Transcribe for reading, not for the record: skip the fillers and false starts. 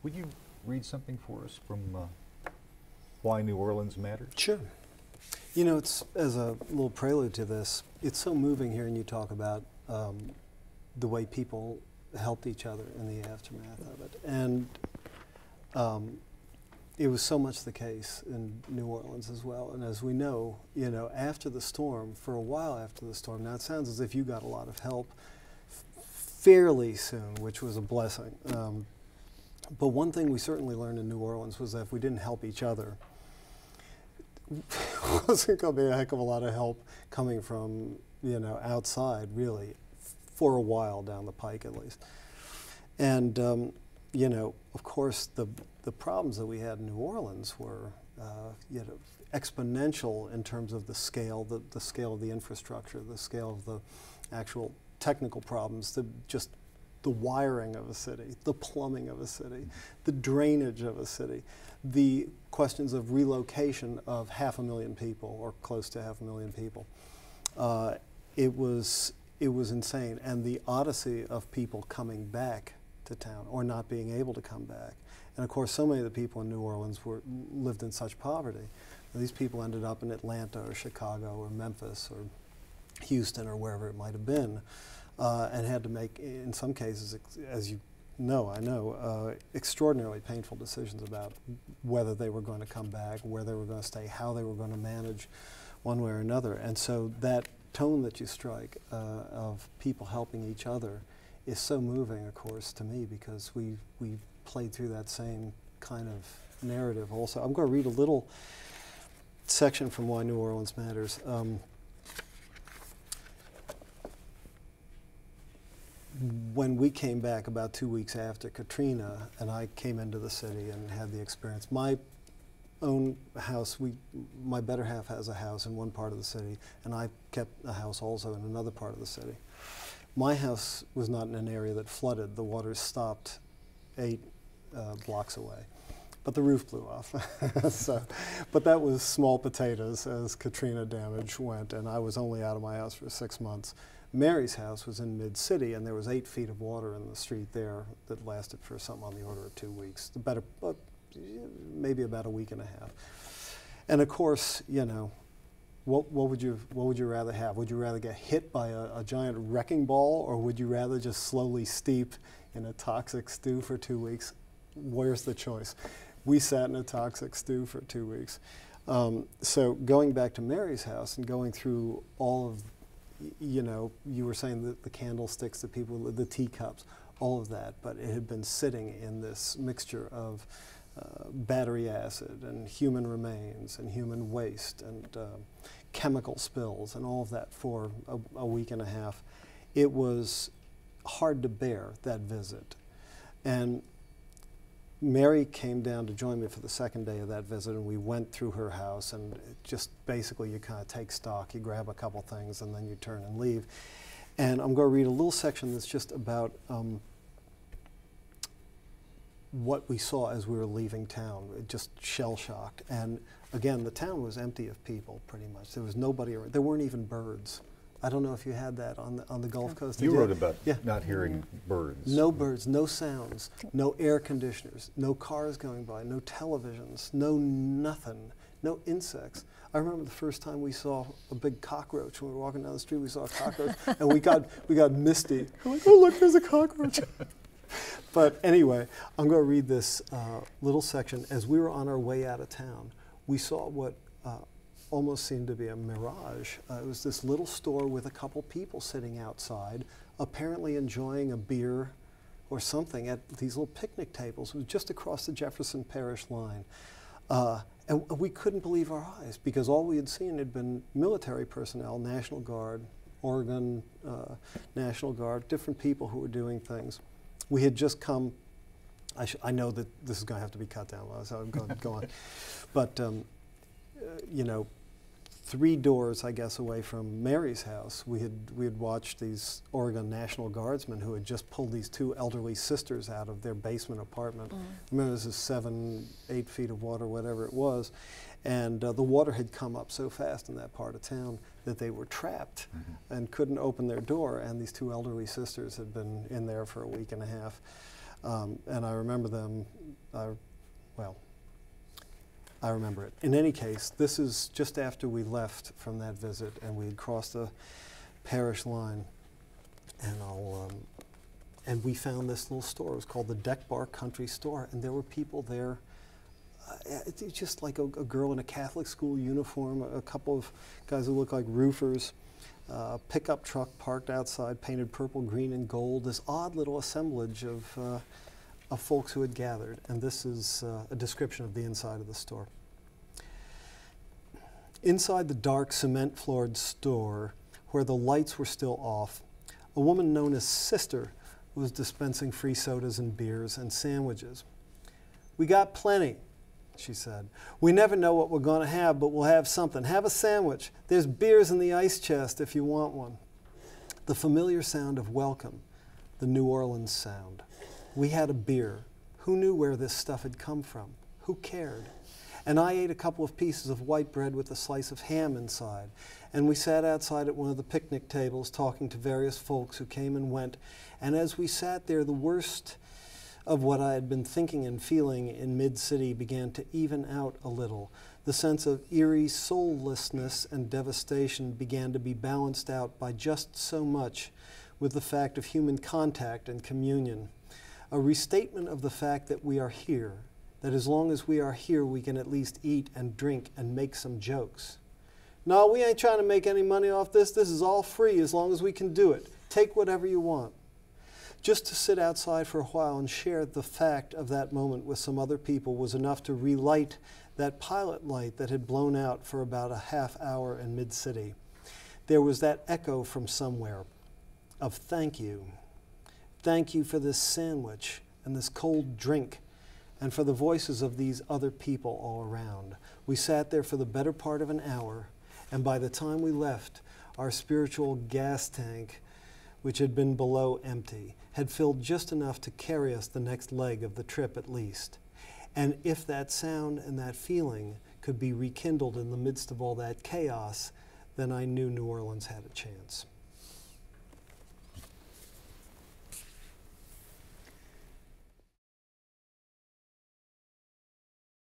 Would you read something for us from Why New Orleans Matters? Sure. You know, it's, as a little prelude to this, it's so moving hearing you talk about the way people helped each other in the aftermath of it. And it was so much the case in New Orleans as well. And as we know, you know, after the storm, for a while after the storm, now it sounds as if you got a lot of help fairly soon, which was a blessing. But one thing we certainly learned in New Orleans was that if we didn't help each other, it wasn't going to be a heck of a lot of help coming from, you know, outside, really, for a while down the pike at least. And, you know, of course, the problems that we had in New Orleans were, you know, exponential in terms of the scale, the scale of the infrastructure, the scale of the actual technical problems, just the wiring of a city, the plumbing of a city, the drainage of a city, the questions of relocation of 500,000 people or close to 500,000 people. It was insane, and the odyssey of people coming back to town or not being able to come back. And of course, so many of the people in New Orleans lived in such poverty. These people ended up in Atlanta or Chicago or Memphis or Houston or wherever it might have been, and had to make, in some cases, as you know, I know, extraordinarily painful decisions about whether they were going to come back, where they were going to stay, how they were going to manage one way or another. And so that tone that you strike of people helping each other is so moving, of course, to me, because we played through that same kind of narrative also. I'm going to read a little section from Why New Orleans Matters. When we came back about 2 weeks after Katrina, and I came into the city and had the experience, my own house, my better half has a house in one part of the city, and I kept a house also in another part of the city. My house was not in an area that flooded. The water stopped 8 blocks away, but the roof blew off. But that was small potatoes as Katrina damage went, and I was only out of my house for 6 months. Mary's house was in mid-city, and there was 8 feet of water in the street there that lasted for something on the order of 2 weeks, maybe about a week and a half. And of course, you know, what would you rather have? Would you rather get hit by a giant wrecking ball, or would you rather just slowly steep in a toxic stew for 2 weeks? Where's the choice? We sat in a toxic stew for 2 weeks. So going back to Mary's house and going through all of, you know, you were saying that the candlesticks, the people, the teacups, all of that, but it had been sitting in this mixture of battery acid and human remains and human waste and chemical spills and all of that for a week and a half. It was hard to bear, that visit. And Mary came down to join me for the second day of that visit, and we went through her house, and just basically you kind of take stock, you grab a couple things, and then you turn and leave. And I'm going to read a little section that's just about what we saw as we were leaving town, just shell-shocked. And again, the town was empty of people, pretty much. There was nobody around. There weren't even birds. I don't know if you had that on the Gulf Coast. You wrote about not hearing birds. No birds, no sounds, no air conditioners, no cars going by, no televisions, no nothing, no insects. I remember the first time we saw a big cockroach. When we were walking down the street, we saw a cockroach, and we got misty. We're like, oh, look, there's a cockroach. But anyway, I'm going to read this little section. As we were on our way out of town, we saw what almost seemed to be a mirage. It was this little store with a couple people sitting outside, apparently enjoying a beer or something at these little picnic tables. It was just across the Jefferson Parish line. And we couldn't believe our eyes, because all we had seen had been military personnel, National Guard, Oregon National Guard, different people who were doing things. We had just come, I know that this is going to have to be cut down, so I'm going to go on. But, you know, 3 doors, I guess, away from Mary's house, we had watched these Oregon National Guardsmen who had just pulled these 2 elderly sisters out of their basement apartment. Remember, this is 7, 8 feet of water, whatever it was, and the water had come up so fast in that part of town that they were trapped and couldn't open their door, and these 2 elderly sisters had been in there for a week and a half. And I remember them, well, I remember it. In any case, this is just after we left from that visit and we had crossed the parish line, and we found this little store. It was called the Deck Bar Country Store, and there were people there. It's just like a girl in a Catholic school uniform, a couple of guys who look like roofers, pickup truck parked outside, painted purple, green, and gold. This odd little assemblage of folks who had gathered, and this is a description of the inside of the store. Inside the dark cement-floored store, where the lights were still off, a woman known as Sister was dispensing free sodas and beers and sandwiches. "We got plenty," she said. "We never know what we're going to have, but we'll have something. Have a sandwich. There's beers in the ice chest if you want one." The familiar sound of welcome, the New Orleans sound. We had a beer. Who knew where this stuff had come from? Who cared? And I ate a couple of pieces of white bread with a slice of ham inside. And we sat outside at one of the picnic tables talking to various folks who came and went. And as we sat there, the worst of what I had been thinking and feeling in mid-city began to even out a little. The sense of eerie soullessness and devastation began to be balanced out by just so much with the fact of human contact and communion. A restatement of the fact that we are here, that as long as we are here, we can at least eat and drink and make some jokes. "No, we ain't trying to make any money off this. This is all free as long as we can do it. Take whatever you want." Just to sit outside for a while and share the fact of that moment with some other people was enough to relight that pilot light that had blown out for about a half hour in mid-city. There was that echo from somewhere of thank you. Thank you for this sandwich and this cold drink, and for the voices of these other people all around. We sat there for the better part of an hour, and by the time we left, our spiritual gas tank, which had been below empty, had filled just enough to carry us the next leg of the trip at least. And if that sound and that feeling could be rekindled in the midst of all that chaos, then I knew New Orleans had a chance.